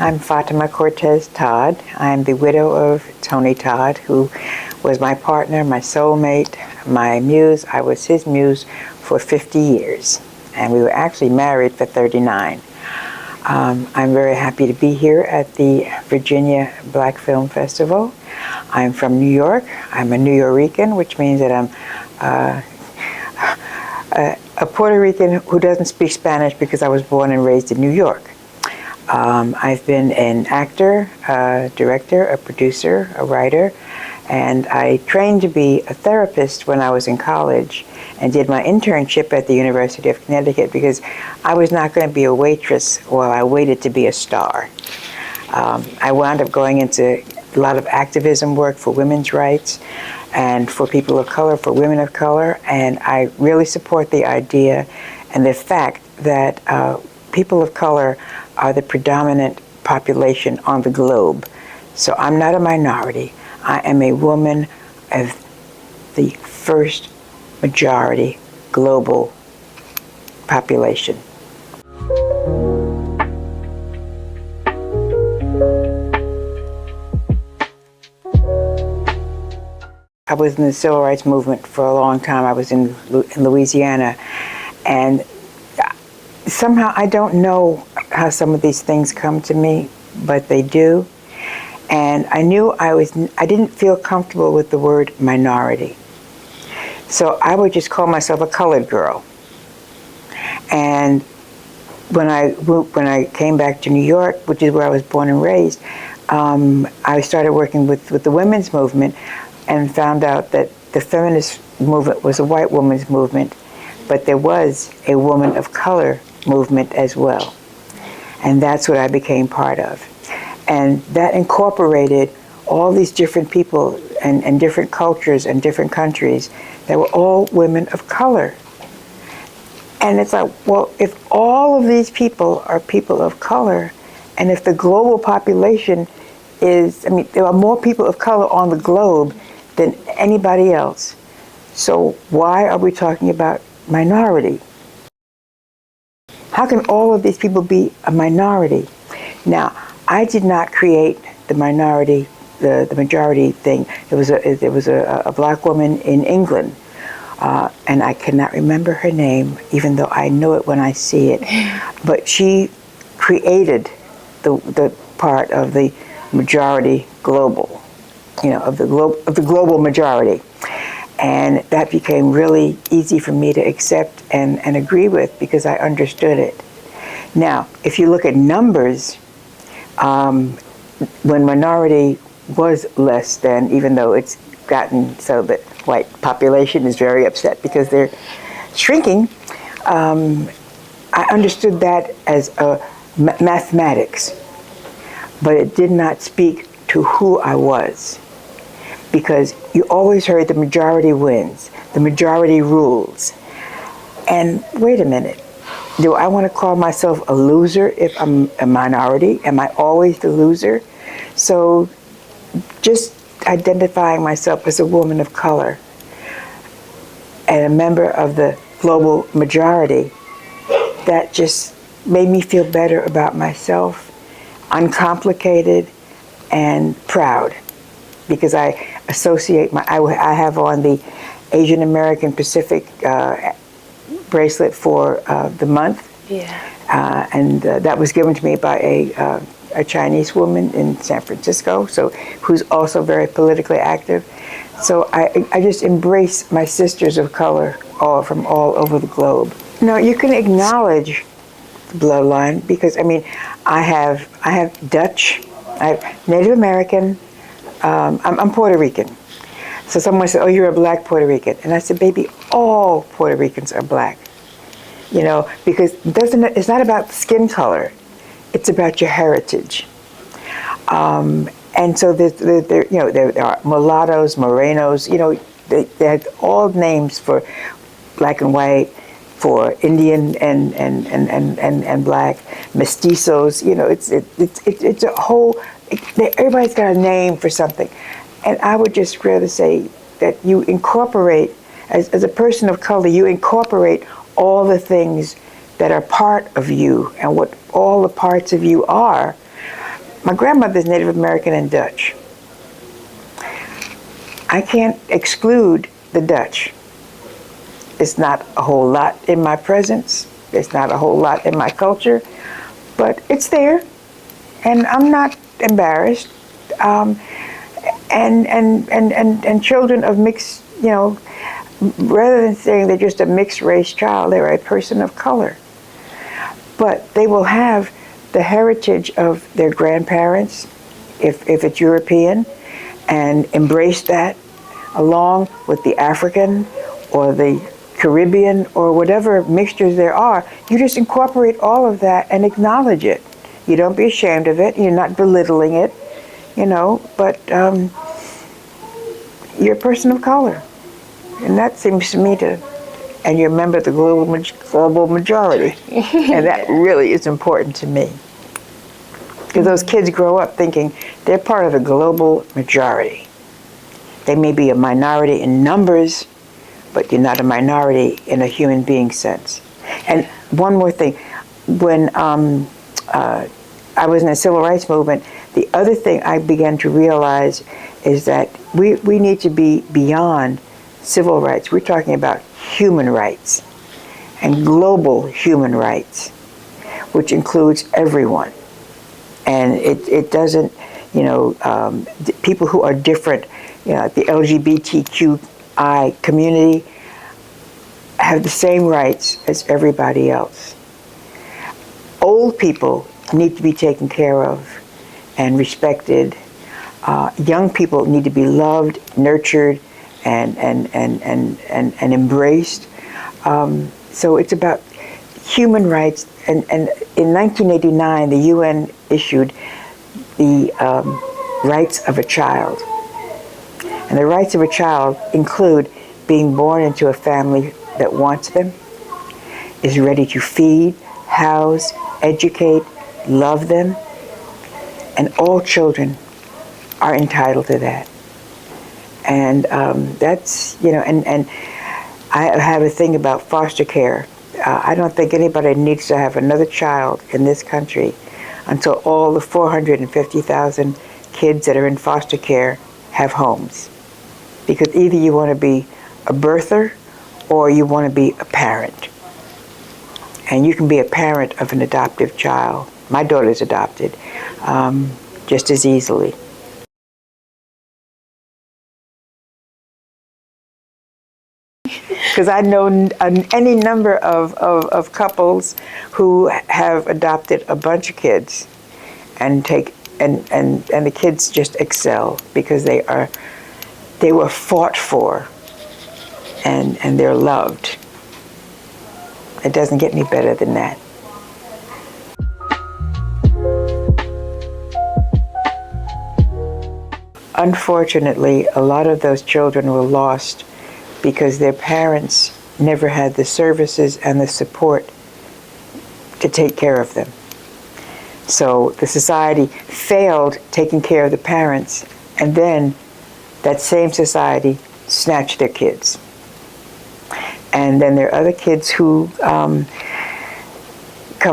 I'm Fatima Cortez-Todd. I'm the widow of Tony Todd, who was my partner, my soulmate, my muse. I was his muse for 50 years, and we were actually married for 39. I'm very happy to be here at the Virginia Black Film Festival. I'm from New York. I'm a Nuyorican, which means that I'm a Puerto Rican who doesn't speak Spanish because I was born and raised in New York. I've been an actor, a director, a producer, a writer, and I trained to be a therapist when I was in college and did my internship at the University of Connecticut because I was not going to be a waitress while I waited to be a star. I wound up going into a lot of activism work for women's rights and for people of color, for women of color, and I really support the idea and the fact that people of color are the predominant population on the globe. So I'm not a minority. I am a woman of the first majority global population. I was in the civil rights movement for a long time. I was in Louisiana, and somehow I don't know how some of these things come to me, but they do. And I knew I didn't feel comfortable with the word minority. So I would just call myself a colored girl. And when I came back to New York, which is where I was born and raised, I started working with the women's movement and found out that the feminist movement was a white woman's movement, but there was a woman of color movement as well. And that's what I became part of. And that incorporated all these different people and different cultures and different countries that were all women of color. And it's like, well, if all of these people are people of color, and if the global population is, I mean, there are more people of color on the globe than anybody else. So why are we talking about minority? How can all of these people be a minority? Now, I did not create the minority, the majority thing. There was a black woman in England, and I cannot remember her name, even though I know it when I see it. But she created the part of the majority global, you know, of the global majority. And that became really easy for me to accept and agree with because I understood it. Now, if you look at numbers, when minority was less than, even though it's gotten so that white population is very upset because they're shrinking, I understood that as mathematics, but it did not speak to who I was. Because you always heard the majority wins, the majority rules. And wait a minute, do I want to call myself a loser if I'm a minority? Am I always the loser? So just identifying myself as a woman of color and a member of the global majority, that just made me feel better about myself, uncomplicated and proud. Because I associate I have on the Asian American Pacific bracelet for the month. Yeah. And that was given to me by a Chinese woman in San Francisco, so who's also very politically active. So I just embrace my sisters of color from all over the globe. Now you can acknowledge the bloodline because I mean I have Dutch, I have Native American. I'm Puerto Rican. So someone said, oh, you're a black Puerto Rican. And I said, baby, all Puerto Ricans are black. You know, because it's not about skin color. It's about your heritage. And so there are mulattoes, morenos, you know, they had all names for black and white, for Indian and black, mestizos, you know, it's a whole, everybody's got a name for something. And I would just rather say that you incorporate, as a person of color, you incorporate all the things that are part of you and what all the parts of you are, My grandmother's Native American and Dutch. I can't exclude the Dutch. It's not a whole lot in my presence. It's not a whole lot in my culture, but it's there, and I'm not embarrassed. And children of mixed, rather than saying they're just a mixed race child, they're a person of color. But they will have the heritage of their grandparents, if it's European, and embrace that along with the African or the Caribbean or whatever mixtures there are. You just incorporate all of that and acknowledge it. You don't be ashamed of it. You're not belittling it, but you're a person of color. And that seems to me and you're a member of the global majority. And that really is important to me. Because those kids grow up thinking they're part of the global majority. They may be a minority in numbers, but you're not a minority in a human being sense. And one more thing, when I was in the civil rights movement, the other thing I began to realize is that we need to be beyond civil rights. We're talking about human rights and global human rights, which includes everyone. And it doesn't, people who are different, the LGBTQI community have the same rights as everybody else. Old people need to be taken care of and respected. Young people need to be loved, nurtured, and embraced. So it's about human rights. And in 1989, the UN issued the rights of a child. And the rights of a child include being born into a family that wants them, is ready to feed, house, educate, love them. And all children are entitled to that. And that's, and I have a thing about foster care. I don't think anybody needs to have another child in this country until all the 450,000 kids that are in foster care have homes. Because either you want to be a birther or you want to be a parent. And you can be a parent of an adoptive child. My daughter's adopted, just as easily. Because I know any number of couples who have adopted a bunch of kids and the kids just excel because they were fought for and they're loved. It doesn't get any better than that. Unfortunately, a lot of those children were lost because their parents never had the services and the support to take care of them. So the society failed taking care of the parents, and then that same society snatched their kids. And then there are other kids who come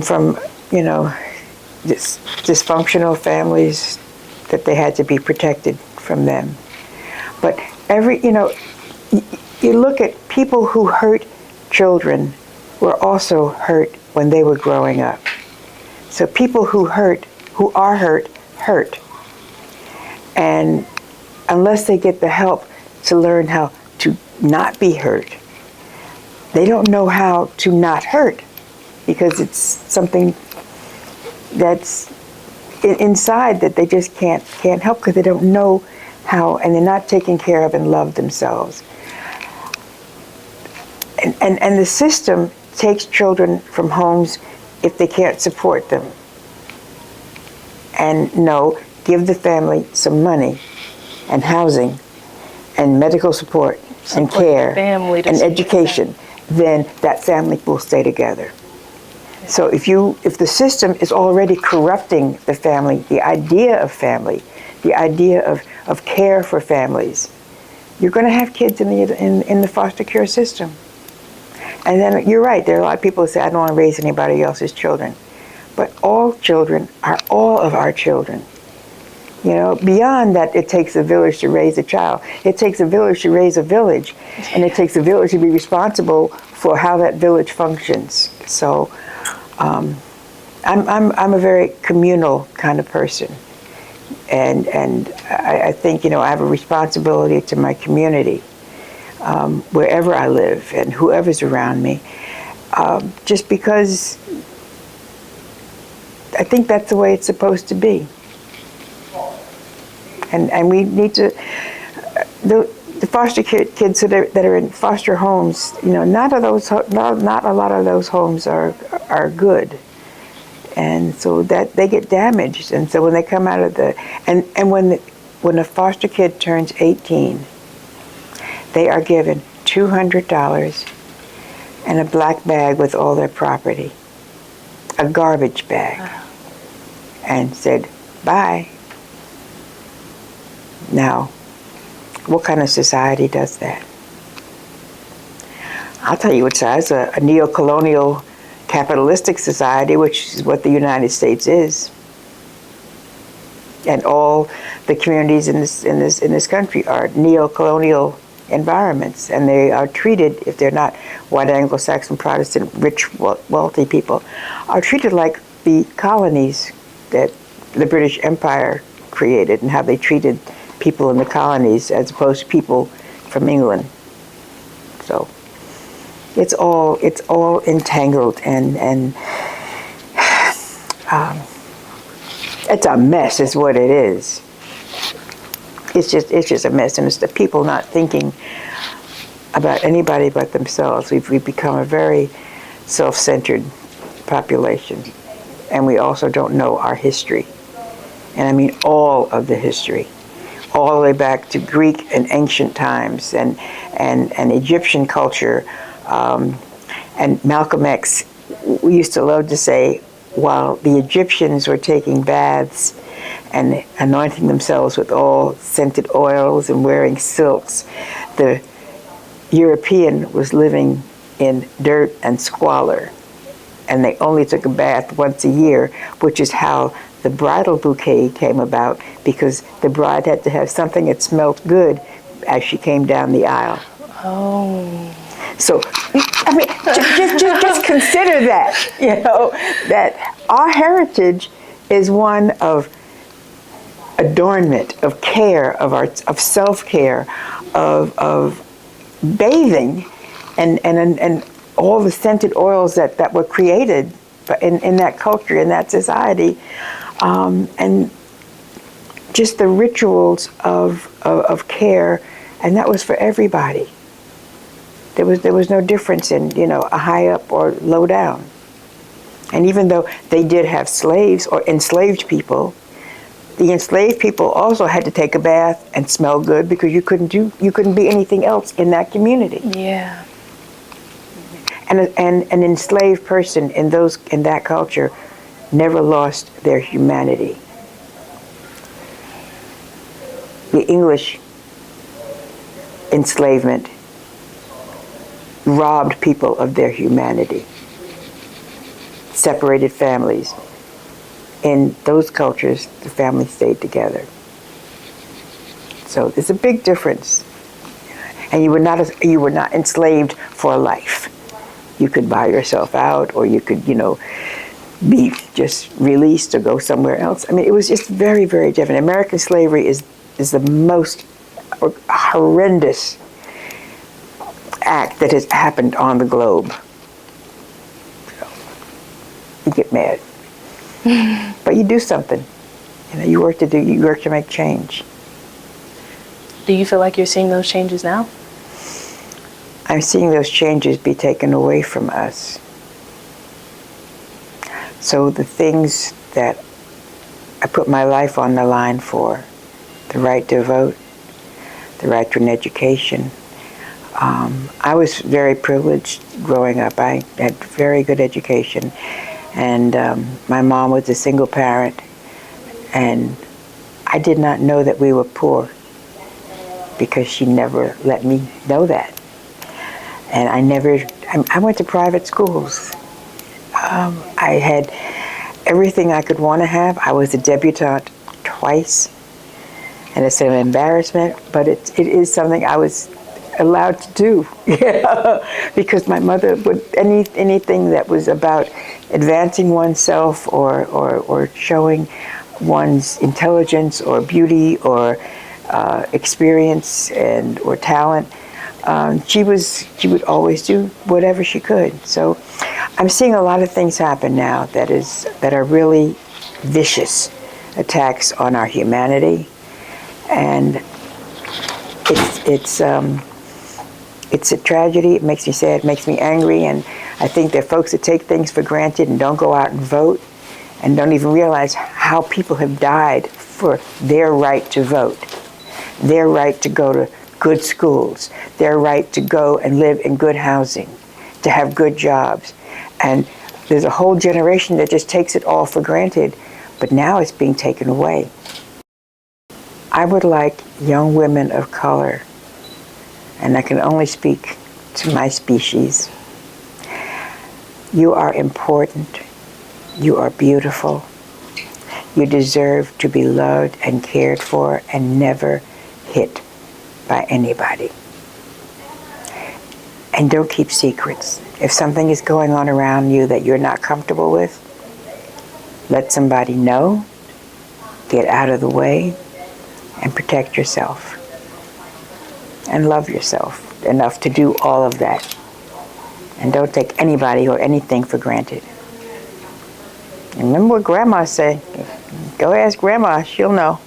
from, dysfunctional families that they had to be protected from them. But you look at people who hurt children were also hurt when they were growing up. So people who are hurt. And unless they get the help to learn how to not be hurt, they don't know how to not hurt, because it's something that's inside that they just can't help because they don't know how, and they're not taken care of and love themselves. And the system takes children from homes if they can't support them. And no, give the family some money and housing and medical support and care and education, then that family will stay together. So if the system is already corrupting the family, the idea of family, the idea of care for families, you're going to have kids in the foster care system. And then you're right, there are a lot of people who say, I don't want to raise anybody else's children. But all children are all of our children. You know, beyond that, it takes a village to raise a child. It takes a village to raise a village, and it takes a village to be responsible for how that village functions. So, I'm a very communal kind of person, and I think, you know, I have a responsibility to my community, wherever I live and whoever's around me, just because I think that's the way it's supposed to be. And we need to, the foster kids that are in foster homes, you know, not a lot of those homes are good. And so that they get damaged. And so when they come out of and when a foster kid turns 18, they are given $200 and a black bag with all their property, a garbage bag, and said, bye. Now, what kind of society does that? I'll tell you what size, a neo-colonial capitalistic society, which is what the United States is. And all the communities in this country are neo-colonial environments, and they are treated, if they're not white Anglo-Saxon Protestant rich wealthy people, are treated like the colonies that the British Empire created, and how they treated people in the colonies as opposed to people from England. So it's all entangled, and it's a mess is what it is. It's just a mess, and it's the people not thinking about anybody but themselves. We've become a very self-centered population, and we also don't know our history. And I mean all of the history, all the way back to Greek and ancient times, and Egyptian culture. And Malcolm X, we used to love to say, while the Egyptians were taking baths and anointing themselves with all scented oils and wearing silks, the European was living in dirt and squalor. And they only took a bath once a year, which is how the bridal bouquet came about, because the bride had to have something that smelled good as she came down the aisle. Oh. So, I mean, just consider that, you know, that our heritage is one of adornment, of care, of self-care, of bathing, and all the scented oils that were created in that culture, in that society, and just the rituals of care, and that was for everybody. There was no difference in, you know, a high up or low down. And even though they did have slaves or enslaved people, the enslaved people also had to take a bath and smell good, because you couldn't be anything else in that community. Yeah. And an enslaved person in that culture never lost their humanity. The English enslavement robbed people of their humanity, separated families. In those cultures, the family stayed together. So there's a big difference. And you were not enslaved for life. You could buy yourself out, or you could, you know, be just released or go somewhere else. I mean, it was just very, very different. American slavery is the most horrendous act that has happened on the globe. So, you get mad. But you do something. You know, you work to make change. Do you feel like you're seeing those changes now? I'm seeing those changes be taken away from us. So the things that I put my life on the line for, the right to vote, the right to an education. I was very privileged growing up. I had very good education, and my mom was a single parent, and I did not know that we were poor because she never let me know that. And I went to private schools. I had everything I could want to have. I was a debutante twice. and it's an embarrassment, but it is something I was allowed to do. Because my mother would, anything that was about advancing oneself or showing one's intelligence or beauty or experience or talent, she would always do whatever she could. So I'm seeing a lot of things happen now that are really vicious attacks on our humanity, and it's a tragedy. It makes me sad. It makes me angry, and I think there are folks that take things for granted and don't go out and vote, and don't even realize how people have died for their right to vote, their right to go to good schools, their right to go and live in good housing, to have good jobs. And there's a whole generation that just takes it all for granted, but now it's being taken away. I would like young women of color, and I can only speak to my species. You are important. You are beautiful. You deserve to be loved and cared for and never hit by anybody. And don't keep secrets. If something is going on around you that you're not comfortable with, let somebody know, get out of the way, and protect yourself. And love yourself enough to do all of that. And don't take anybody or anything for granted. And remember what Grandma said. Go ask Grandma, she'll know.